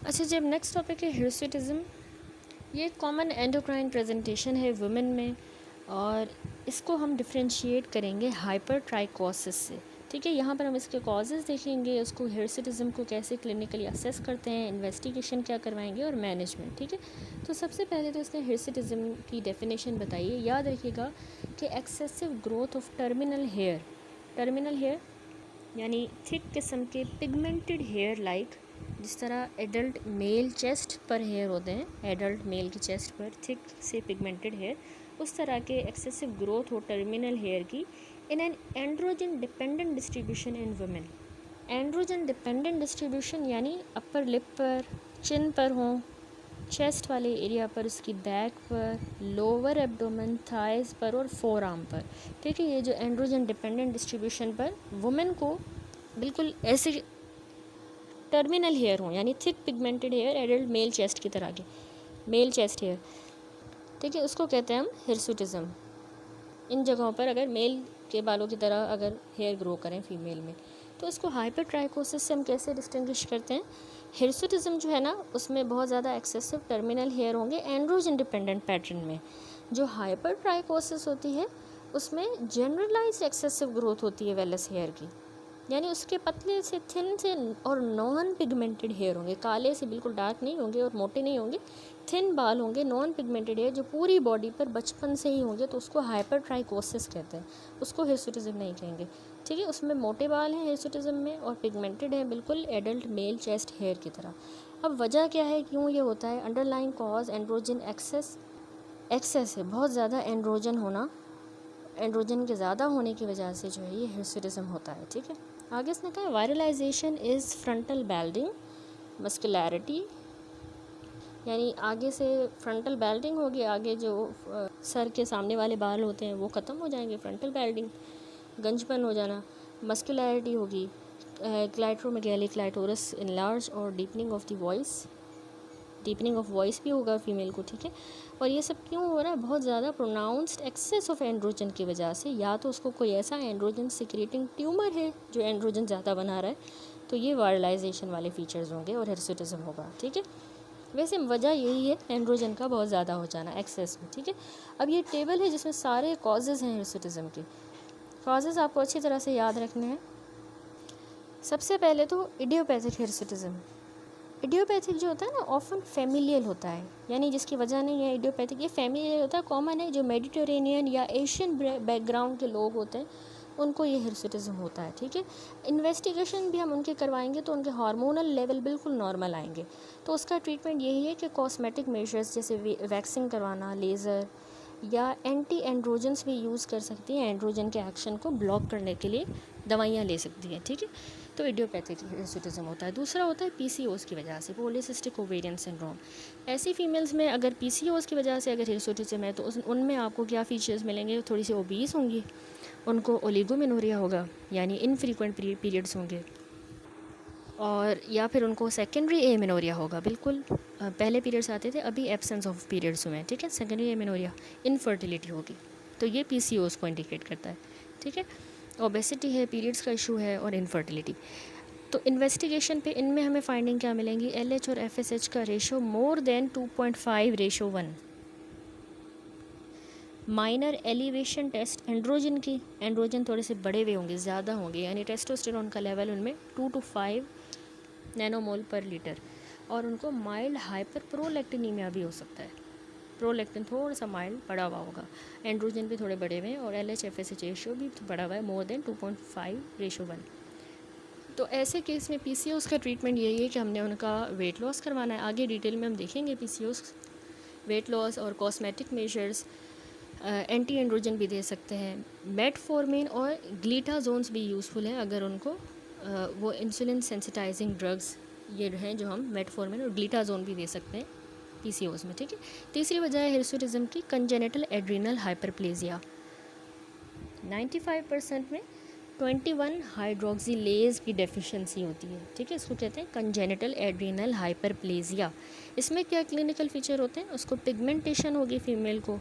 अच्छा, जब next topic है हिर्सुटिज्म। ये एक कॉमन एंडोक्राइन प्रेजेंटेशन है वुमेन में, और इसको हम डिफ्रेंशिएट करेंगे हाइपरट्राइकोसिस से। ठीक है, यहाँ पर हम इसके कॉजेज़ देखेंगे, उसको हिर्सुटिज्म को कैसे क्लिनिकली असेस करते हैं, इन्वेस्टिगेशन क्या करवाएंगे और मैनेजमेंट। ठीक है, तो सबसे पहले तो इसने हिर्सुटिज्म की डेफिनेशन बताइए। याद रखिएगा कि excessive growth of terminal hair यानी थिक किस्म के पिगमेंटेड हेयर, लाइक जिस तरह एडल्ट मेल चेस्ट पर हेयर होते हैं, एडल्ट मेल की चेस्ट पर थिक से पिगमेंटेड हेयर, उस तरह के एक्सेसिव ग्रोथ हो टर्मिनल हेयर की in an androgen dependent distribution in women. Androgen dependent distribution यानी अपर लिप पर, चिन पर हो, चेस्ट वाले एरिया पर, उसकी बैक पर, लोअर एब्डोमेन, थाइस पर और फोर आर्म पर। ठीक है, ये जो एंड्रोजन डिपेंडेंट डिस्ट्रीब्यूशन पर वुमेन को बिल्कुल ऐसे टर्मिनल हेयर हो, यानी thick pigmented hair adult male chest की तरह के, मेल चेस्ट हेयर। ठीक है, उसको कहते हैं हम हिर्सुटिज्म। इन जगहों पर अगर मेल के बालों की तरह अगर हेयर ग्रो करें फीमेल में, तो इसको हाइपरट्राइकोसिस से हम कैसे डिस्टिंग्विश करते हैं। हिर्सुटिज्म जो है ना, उसमें बहुत ज़्यादा एक्सेसिव टर्मिनल हेयर होंगे एंड्रोजन डिपेंडेंट पैटर्न में। जो हाइपरट्राइकोसिस होती है उसमें जनरलाइज्ड एक्सेसिव ग्रोथ होती है वेलस हेयर की, यानी उसके पतले से, थिन से और नॉन पिगमेंटेड हेयर होंगे, काले से बिल्कुल डार्क नहीं होंगे और मोटे नहीं होंगे, थिन बाल होंगे, नॉन पिगमेंटेड हेयर जो पूरी बॉडी पर बचपन से ही होंगे, तो उसको हाइपरट्राइकोसिस कहते हैं, उसको हिर्सुटिज्म नहीं कहेंगे। ठीक है, उसमें मोटे बाल हैं हिर्सुटिज्म में और पिगमेंटेड हैं बिल्कुल एडल्ट मेल चेस्ट हेयर की तरह। अब वजह क्या है, क्यों ये होता है? अंडरलाइंग कॉज एंड्रोजन एक्सेस है, बहुत ज़्यादा एंड्रोजन होना, एंड्रोजन के ज़्यादा होने की वजह से जो है ये हिर्सुटिज्म होता है। ठीक है, आगे इसने कहा वायरलाइजेशन इज़ फ्रंटल बैल्डिंग मस्कुलैरिटी, यानी आगे से फ्रंटल बैल्डिंग होगी, आगे जो सर के सामने वाले बाल होते हैं वो ख़त्म हो जाएंगे, फ्रंटल बैल्डिंग, गंजपन हो जाना, मस्कुलैरिटी होगी, क्लाइट्रोमेगैली क्लाइटोरस इनलार्ज और डीपनिंग ऑफ वॉइस भी होगा फीमेल को। ठीक है, और ये सब क्यों हो रहा है? बहुत ज़्यादा प्रोनाउंस्ड एक्सेस ऑफ एंड्रोजन की वजह से, या तो उसको कोई ऐसा एंड्रोजन सिक्रेटिंग ट्यूमर है जो एंड्रोजन ज़्यादा बना रहा है, तो ये वायरलाइजेशन वाले फीचर्स होंगे और हिर्सुटिज्म होगा। ठीक है, वैसे वजह यही है एंड्रोजन का बहुत ज़्यादा हो जाना एक्सेस में। ठीक है, अब ये टेबल है जिसमें सारे कॉजेज़ हैं हिर्सुटिज्म के। कॉजेज़ आपको अच्छी तरह से याद रखने हैं। सबसे पहले तो इडियोपैथिक हिर्सुटिज्म। इडियोपैथिक जो होता है ना, ऑफन फेमिलियल होता है, यानी जिसकी वजह नहीं है इडियोपैथिक, ये फेमिलियल होता है, कॉमन है। जो मेडिटेरेनियन या एशियन बैकग्राउंड के लोग होते हैं उनको ये हिर्सुटिज्म होता है। ठीक है, इन्वेस्टिगेशन भी हम उनके करवाएंगे तो उनके हार्मोनल लेवल बिल्कुल नॉर्मल आएंगे, तो उसका ट्रीटमेंट यही है कि कॉस्मेटिक मेजर्स जैसे वैक्सिंग करवाना, लेज़र या एंटी एंड्रोजन्स भी यूज़ कर सकती हैं, एंड्रोजन के एक्शन को ब्लॉक करने के लिए दवाइयाँ ले सकती हैं। ठीक है, तो इडियोपैथिक हिर्सुटिज्म होता है। दूसरा होता है पीसीओएस की वजह से, पॉलीसिस्टिक ओवेरियन सिंड्रोम। ऐसी फीमेल्स में अगर पीसीओएस की वजह से अगर हिर्सुटिज्म है तो उनमें आपको क्या फीचर्स मिलेंगे? थोड़ी सी ओबीस होंगी, उनको ओलिगोमेनोरिया होगा, यानी इनफ्रीक्वेंट पीरियड्स होंगे, और या फिर उनको सेकेंडरी एमेनोरिया होगा, बिल्कुल पहले पीरियड्स आते थे, अभी एब्सेंस ऑफ पीरियड्स हुए हैं। ठीक है, सेकेंडरी एमेनोरिया, इनफर्टिलिटी होगी, तो ये पीसीओएस को इंडिकेट करता है। ठीक है, ओबेसिटी है, पीरियड्स का इशू है और इनफर्टिलिटी। तो इन्वेस्टिगेशन पे इनमें हमें फाइंडिंग क्या मिलेंगी? एलएच और एफएसएच का ratio more than 2.5:1। Minor elevation test androgen की, एंड्रोजन थोड़े से बड़े हुए होंगे, ज़्यादा होंगे, यानी टेस्टोस्टेरोन का लेवल उनमें 2 to 5 नैनोमोल पर लीटर, और उनको माइल्ड हाइपर प्रोलैक्टिनीमिया भी हो सकता है, प्रोलैक्टिन थोड़ा सा माइल्ड बढ़ा हुआ होगा, एंड्रोजन भी थोड़े बड़े हुए हैं और एलएच एफएसएच रेशियो भी बढ़ा हुआ है, मोर देन 2.5:1। तो ऐसे केस में पीसीओएस का ट्रीटमेंट यही है कि हमने उनका वेट लॉस करवाना है। आगे डिटेल में हम देखेंगे पीसीओएस, वेट लॉस और कॉस्मेटिक मेजर्स, एंटी एंड्रोजन भी दे सकते हैं, मेटफॉर्मिन और ग्लीटाजोन्स भी यूज़फुल हैं अगर उनको वो इंसुलिन सेंसिटाइजिंग ड्रग्स ये हैं जो हम मेटफॉर्मिन और ग्लीटाजोन भी दे सकते हैं पीसीओएस में। ठीक है, तीसरी वजह है हिर्सुटिज्म की कंजेनिटल एड्रीनल हाइपरप्लेजिया। 95% में 21 हाइड्रोक्सीलेज की डेफिशिएंसी होती है। ठीक है, इसको कहते हैं कंजेनिटल एड्रीनल हाइपरप्लेजिया। इसमें क्या क्लिनिकल फीचर होते हैं? उसको पिगमेंटेशन होगी फीमेल को,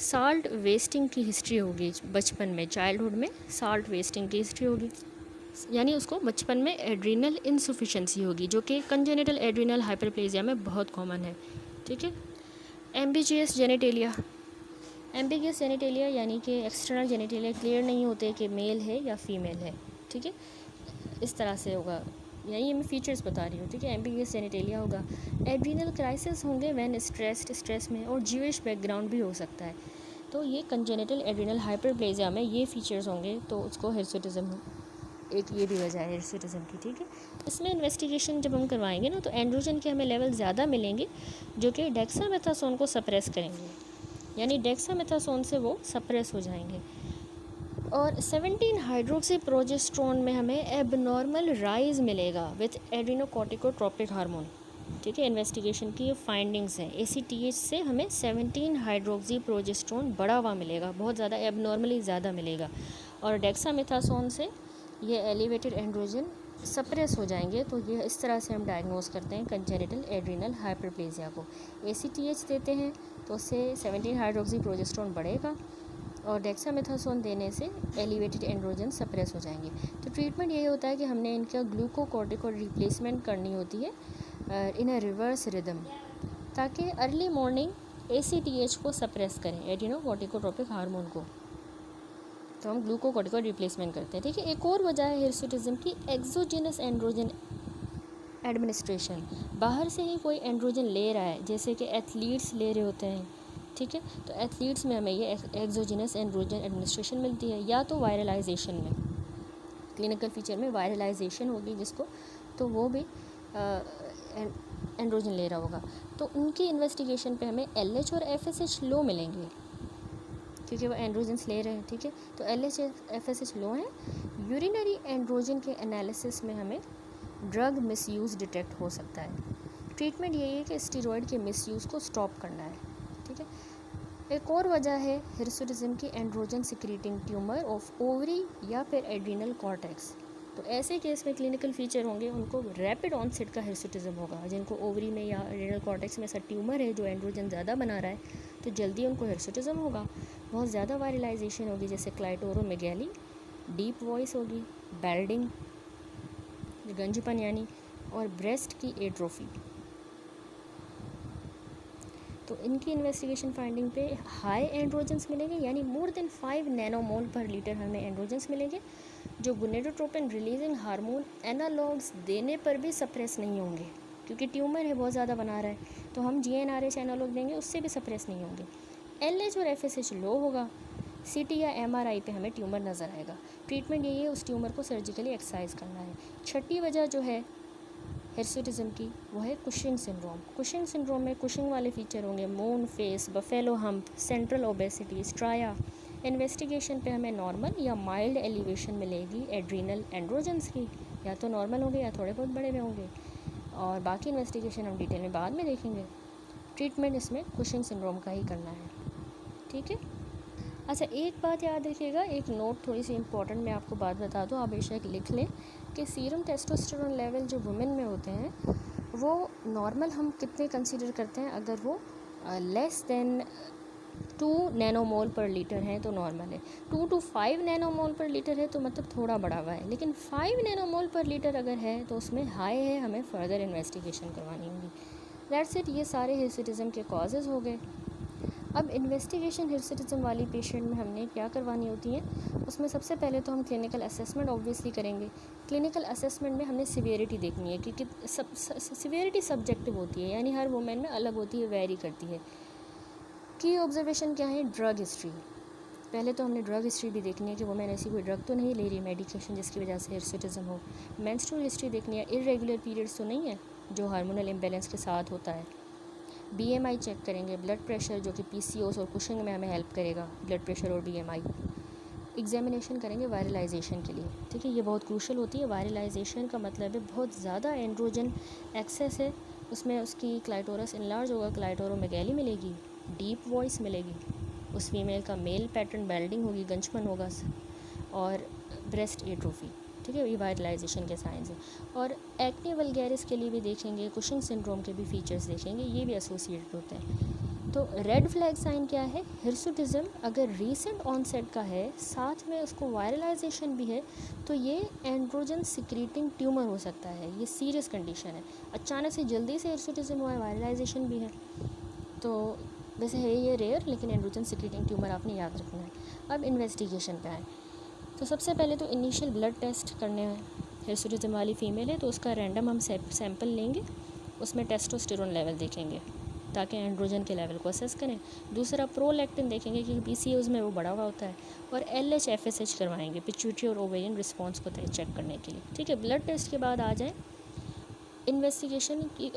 साल्ट वेस्टिंग की हिस्ट्री होगी बचपन में, चाइल्डहुड में साल्ट वेस्टिंग की हिस्ट्री होगी, यानी उसको बचपन में एड्रीनल इनसफिशेंसी होगी, जो कि कंजेनिटल एड्रीनल हाइपरप्लेजिया में बहुत कॉमन है। ठीक है। एम्बिगियस जेनिटेलिया, एम्बिगियस जेनिटेलिया यानी कि एक्सटर्नल जेनिटेलिया क्लियर नहीं होते कि मेल है या फीमेल है। ठीक है, इस तरह से होगा, यही मैं फीचर्स बता रही हूँ। ठीक है, एम्बिगियस जेनिटेलिया होगा। एड्रीनल क्राइसिस होंगे व्हेन स्ट्रेस में, और जीविश बैकग्राउंड भी हो सकता है। तो ये कंजेनिटल एड्रीनल हाइपरप्लेजिया में ये फीचर्स होंगे, तो उसको हिर्सुटिज्म, एक ये भी वजह है हिर्सुटिज्म की। ठीक है, इसमें इन्वेस्टिगेशन जब हम करवाएंगे ना, तो एंड्रोजन के हमें लेवल ज़्यादा मिलेंगे जो कि डेक्सामेथासोन को सप्रेस करेंगे, यानी डेक्सामेथासोन से वो सप्रेस हो जाएंगे। और 17 हाइड्रोक्सी प्रोजेस्ट्रोन में हमें एबनॉर्मल राइज मिलेगा विथ एड्रीनोकॉर्टिकोट्रोपिक हार्मोन। ठीक है, इन्वेस्टिगेशन की ये फाइंडिंग्स हैं। ACTH से हमें 17 हाइड्रोक्सी प्रोजेस्ट्रोन बढ़ा हुआ मिलेगा, बहुत ज़्यादा एबनॉर्मली ज़्यादा मिलेगा। और डेक्सामेथासोन से ये एलिवेटेड एंड्रोजन सप्रेस हो जाएंगे। तो ये इस तरह से हम डायग्नोस करते हैं कंजेनिटल एड्रीनल हाइपरप्लेजिया को। ACTH देते हैं तो उससे 17 हाइड्रोक्सी प्रोजेस्ट्रोन बढ़ेगा, और डेक्सामेथासोन देने से एलिवेटेड एंड्रोजन सप्रेस हो जाएंगे। तो ट्रीटमेंट यही होता है कि हमने इनका ग्लूकोकॉर्टिकोइड रिप्लेसमेंट करनी होती है इन अ रिवर्स रिदम, ताकि अर्ली मॉर्निंग ACTH को सप्रेस करें, एड्रीनोकॉर्टिकोट्रोपिक हार्मोन को। तो हम ग्लूकोकॉर्टिकोइड रिप्लेसमेंट करते हैं। ठीक है, एक और वजह है हिर्सुटिज्म की, एक्सोजिनस एंड्रोजन एडमिनिस्ट्रेशन। बाहर से ही कोई एंड्रोजन ले रहा है, जैसे कि एथलीट्स ले रहे होते हैं। ठीक है, तो एथलीट्स में हमें ये एक्सोजिनस एंड्रोजन एडमिनिस्ट्रेशन मिलती है, या तो वायरलाइजेशन में, क्लिनिकल फीचर में वायरलाइजेशन होगी जिसको, तो वो भी एंड्रोजन ले रहा होगा। तो उनकी इन्वेस्टिगेशन पे हमें LH और FSH लो मिलेंगे, क्योंकि वो एंड्रोजन्स ले रहे हैं। ठीक है, तो LH FSH लो हैं। यूरिनरी एंड्रोजन के एनालिसिस में हमें ड्रग मिसयूज़ डिटेक्ट हो सकता है। ट्रीटमेंट यही है कि स्टीरॉयड के मिसयूज़ को स्टॉप करना है। ठीक है, एक और वजह है हिर्सुटिज्म की, androgen secreting tumour of ovary या फिर एड्रीनल कॉर्टेक्स। तो ऐसे केस में क्लिनिकल फीचर होंगे, उनको रैपिड ऑनसेट का हिर्सुटिज्म होगा, जिनको ओवरी में या एड्रीनल कॉर्टेक्स में ऐसा ट्यूमर है जो एंड्रोजन ज़्यादा बना रहा है, तो जल्दी उनको हिर्सुटिज्म होगा। बहुत ज़्यादा वायरलाइजेशन होगी, जैसे क्लाइटोरोमेगैली, डीप वॉइस होगी, बेल्डिंग, गंजपन यानी, और ब्रेस्ट की एट्रोफी। तो इनकी इन्वेस्टिगेशन फाइंडिंग पे हाई एंड्रोजन्स मिलेंगे, यानी मोर देन 5 नैनोमोल पर लीटर हमें एंड्रोजन्स मिलेंगे, जो गोनेडोट्रोपिन रिलीजिंग हार्मोन एनालॉग्स देने पर भी सप्रेस नहीं होंगे, क्योंकि ट्यूमर है बहुत ज़्यादा बना रहा है, तो हम GnRH एनालॉग देंगे उससे भी सप्रेस नहीं होंगे। LH और FSH लो होगा। CT या MRI पे हमें ट्यूमर नज़र आएगा। ट्रीटमेंट यही है, उस ट्यूमर को सर्जिकली एक्ससाइज करना है। छठी वजह जो है हिर्सुटिज्म की, वो है कुशिंग सिंड्रोम। कुशिंग सिंड्रोम में कुशिंग वाले फीचर होंगे, moon face, buffalo hump, central obesity, striae. Investigation पे हमें नॉर्मल या माइल्ड एलिवेशन मिलेगी एड्रीनल एंड्रोजन्स की, या तो नॉर्मल होंगे या थोड़े बहुत बड़े में होंगे, और बाकी इन्वेस्टिगेशन हम डिटेल में बाद में देखेंगे। ट्रीटमेंट इसमें कुशिंग सिंड्रोम का ही करना है। ठीक है, अच्छा एक बात याद रखिएगा, एक नोट थोड़ी सी इंपॉर्टेंट मैं आपको बात बता दूँ, आप बेशक लिख लें कि सीरम टेस्टोस्टेरोन लेवल जो वुमेन में होते हैं वो नॉर्मल हम कितने कंसीडर करते हैं, अगर वो लेस देन 2 नैनोमोल पर लीटर है तो नॉर्मल है। 2 to 5 नैनोमोल पर लीटर है तो मतलब थोड़ा बढ़ा हुआ है, लेकिन 5 नैनोमोल पर लीटर अगर है तो उसमें हाई है, हमें फर्दर इन्वेस्टिगेशन करवानी होगी। दैट्स इट, ये सारे हिर्सुटिज्म के कॉजेज़ हो गए। अब इन्वेस्टिगेशन हिर्सुटिज्म वाली पेशेंट में हमने क्या करवानी होती है, उसमें सबसे पहले तो हम क्लिनिकल असेसमेंट ऑब्वियसली करेंगे। क्लिनिकल असेसमेंट में हमने सिवियरिटी देखनी है, क्योंकि सिवियरिटी सब्जेक्टिव होती है, यानी हर वुमेन में अलग होती है, वेरी करती है। की ऑब्जर्वेशन क्या है, ड्रग हिस्ट्री। पहले तो हमने ड्रग हिस्ट्री भी देखनी है कि वुमेन ऐसी कोई ड्रग तो नहीं ले रही मेडिकेशन जिसकी वजह से हिर्सुटिज्म हो। मेंस्ट्रुअल हिस्ट्री देखनी है, इरेगुलर पीरियड्स तो नहीं है जो हार्मोनल इम्बैलेंस के साथ होता है। BMI चेक करेंगे, ब्लड प्रेशर जो कि PCOS और कुशिंग में हमें हेल्प करेगा, ब्लड प्रेशर और BMI। एग्जामिनेशन करेंगे वायरलाइजेशन के लिए। ठीक है, ये बहुत क्रूशल होती है। वायरलाइजेशन का मतलब है बहुत ज़्यादा एंड्रोजन एक्सेस है, उसमें उसकी क्लाइटोरस इनलार्ज होगा, क्लाइटोरोमेगैली मिलेगी, डीप वॉइस मिलेगी, उस फीमेल का मेल पैटर्न बेल्डिंग होगी, गंजपन होगा, और ब्रेस्ट एट्रोफी। ठीक है, ये वायरलाइजेशन के साइंस है। और एक्ने वल्गैरिस के लिए भी देखेंगे, कुशिंग सिंड्रोम के भी फीचर्स देखेंगे, ये भी एसोसिएटेड होते हैं। तो रेड फ्लैग साइन क्या है, हिर्सुटिज्म अगर रीसेंट ऑनसेट का है, साथ में उसको वायरलाइजेशन भी है, तो ये एंड्रोजन सिक्रीटिंग ट्यूमर हो सकता है। ये सीरियस कंडीशन है, अचानक से जल्दी से हिर्सुटिज्म हुआ है, वायरलाइजेशन भी है, तो वैसे है ये रेयर, लेकिन एंड्रोजन सिक्रीटिंग ट्यूमर आपने याद रखना है। अब इन्वेस्टिगेशन पे आए तो सबसे पहले तो इनिशियल ब्लड टेस्ट करने हैं। हिर्सुटिज्म वाली फ़ीमेल है तो उसका रैंडम हम सैंपल लेंगे, उसमें टेस्टोस्टेरोन लेवल देखेंगे ताकि एंड्रोजन के लेवल को असेस करें। दूसरा प्रोलैक्टिन देखेंगे क्योंकि पीसीओज में वो बढ़ा हुआ होता है, और एलएच एफएसएच करवाएंगे पिट्यूटरी और ओवेरियन रिस्पॉन्स को चेक करने के लिए। ठीक है, ब्लड टेस्ट के बाद आ जाए इन्वेस्टिगेशन की,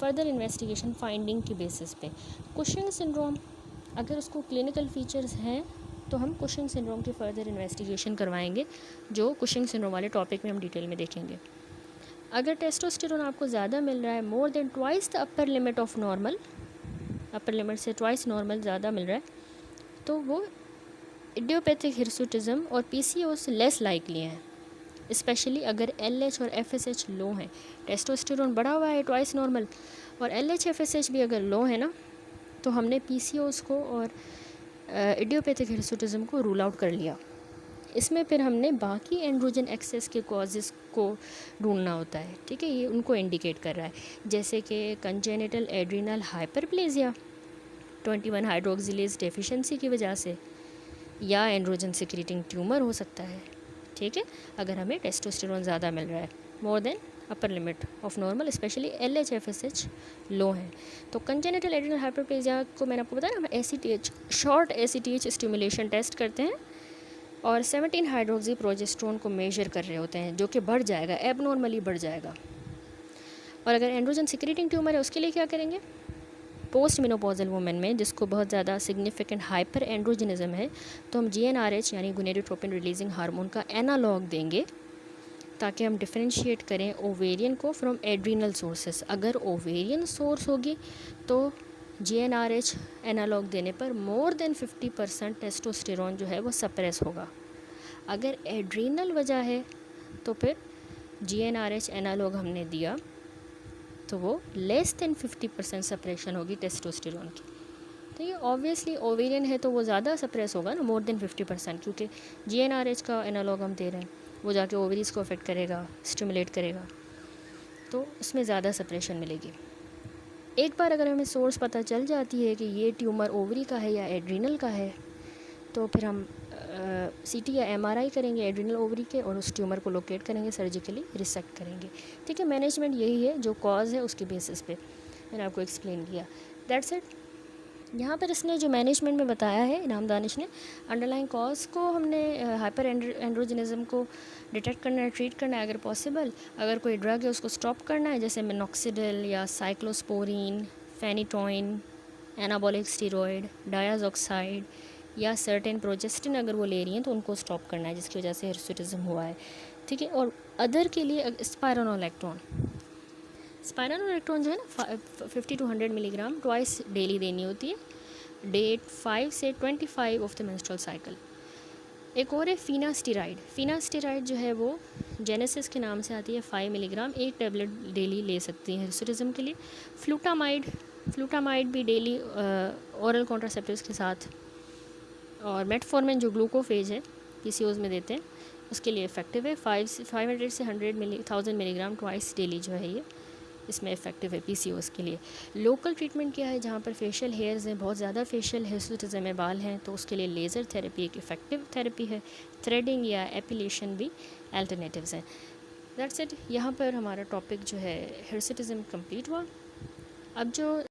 फर्दर इन्वेस्टिगेशन फाइंडिंग की बेसिस पे। कुशिंग सिंड्रोम अगर उसको क्लिनिकल फीचर्स हैं तो हम कुशिंग सिंड्रोम की फ़र्दर इन्वेस्टिगेशन करवाएंगे, जो कुशिंग सिंड्रोम वाले टॉपिक में हम डिटेल में देखेंगे। अगर टेस्टोस्टेरोन आपको ज़्यादा मिल रहा है, more then twice the upper limit of normal, upper limit से ट्वाइस नॉर्मल ज़्यादा मिल रहा है, तो वो इडियोपैथिक हिर्सुटिज्म और पीसीओस लेस लाइकली हैं, स्पेशली अगर एलएच और एफएसएच लो हैं। टेस्टोस्टेरोन बढ़ा हुआ है ट्वाइस नॉर्मल और एलएच एफएसएच भी अगर लो है ना, तो हमने पीसीओस को और इडियोपैथिक हिर्सुटिज्म को रूल आउट कर लिया। इसमें फिर हमने बाकी एंड्रोजन एक्सेस के कॉजेज़ को ढूंढना होता है। ठीक है, ये उनको इंडिकेट कर रहा है, जैसे कि congenital adrenal hyperplasia 21 hydroxylase deficiency की वजह से, या एंड्रोजन सिक्रीटिंग ट्यूमर हो सकता है। ठीक है, अगर हमें टेस्टोस्टेरोन ज़्यादा मिल रहा है, more than upper limit of normal, specially LH FSH low है। तो कंजेनिटल एड्रिनल हाइपरप्लेजिया को मैंने आपको बताया, हम ACTH short ACTH stimulation test करते हैं और 17 हाइड्रोक्सी प्रोजेस्टेरोन को मेजर कर रहे होते हैं, जो कि बढ़ जाएगा, एबनॉर्मली बढ़ जाएगा। और अगर एंड्रोजन सिक्रीटिंग ट्यूमर है उसके लिए क्या करेंगे, पोस्ट मेनोपॉजल वुमेन में जिसको बहुत ज़्यादा सिग्निफिकेंट हाइपर एंड्रोजनिज्म है, तो हम जीएनआरएच यानी गोनेडोट्रोपिन रिलीजिंग हार्मोन का एनालॉग देंगे ताकि हम डिफरेंशिएट करें ओवेरियन को फ्रॉम एड्रीनल सोर्सेस। अगर ओवेरियन सोर्स होगी तो जीएनआरएच एनालॉग देने पर मोर देन 50% टेस्टोस्टेरोन जो है वो सप्रेस होगा। अगर एड्रीनल वजह है तो फिर जीएनआरएच एनालॉग हमने दिया तो वो लेस देन 50% सप्रेशन होगी टेस्टोस्टेरोन की। तो ये ऑब्वियसली ओवेरियन है तो वो ज़्यादा सप्रेस होगा ना, मोर देन 50%, क्योंकि जीएनआरएच का एनालॉग हम दे रहे हैं, वो जाके ओवरीज को अफेक्ट करेगा, स्टिमुलेट करेगा, तो उसमें ज़्यादा सप्रेशन मिलेगी। एक बार अगर हमें सोर्स पता चल जाती है कि ये ट्यूमर ओवरी का है या एड्रीनल का है, तो फिर हम सीटी या एमआरआई करेंगे एड्रीनल ओवरी के और उस ट्यूमर को लोकेट करेंगे, सर्जिकली रिसेक्ट करेंगे। ठीक है, मैनेजमेंट यही है, जो कॉज है उसके बेसिस पे मैंने आपको एक्सप्लेन किया। That's it. यहाँ पर इसने जो मैनेजमेंट में बताया है इनाम दानिश ने, अंडरलाइंग कॉज को हमने हाइपर एंड्रोजनिज्म को डिटेक्ट करना है, ट्रीट करना है अगर पॉसिबल। अगर कोई ड्रग है उसको स्टॉप करना है, जैसे मिनॉक्सिडिल या साइक्लोस्पोरिन, फेनिटोइन, एनाबॉलिक स्टीरॉयड, डायाजॉक्साइड या सर्टेन प्रोजेस्टिन अगर वो ले रही हैं तो उनको स्टॉप करना है, जिसकी वजह से हिर्सुटिज्म हुआ है। ठीक है, और अदर के लिए स्पाइरोनोलेक्टोन जो है ना 50 to 100 मिलीग्राम ट्वाइस डेली देनी होती है, डेट 5 से 25 ऑफ द मेंस्ट्रुअल साइकिल। एक और है फिनास्टेराइड जो है वो जेनेसिस के नाम से आती है, 5 मिलीग्राम, एक टैबलेट डेली ले सकती हैं हिर्सुटिज्म के लिए। फ्लूटामाइड भी डेली ओरल कॉन्ट्रासेप्टिव्स के साथ, और मेटफॉर्मिन जो ग्लूकोफेज है पीसीओज में देते हैं उसके लिए इफ़ेक्टिव है। 500 से 1000 मिलीग्राम ट्वाइस डेली जो है ये इसमें इफ़ेक्टिव है पीसीओस के लिए। लोकल ट्रीटमेंट क्या है, जहाँ पर फेशियल हेयर्स हैं, बहुत ज़्यादा फेशियल हिर्सुटिज्म में बाल हैं, तो उसके लिए लेज़र थेरेपी एक इफ़ेक्टिव थेरेपी है। थ्रेडिंग या एपिलेशन भी अल्टरनेटिव्स हैं। That's it. यहाँ पर हमारा टॉपिक जो है हिर्सुटिज्म कंप्लीट हुआ। अब जो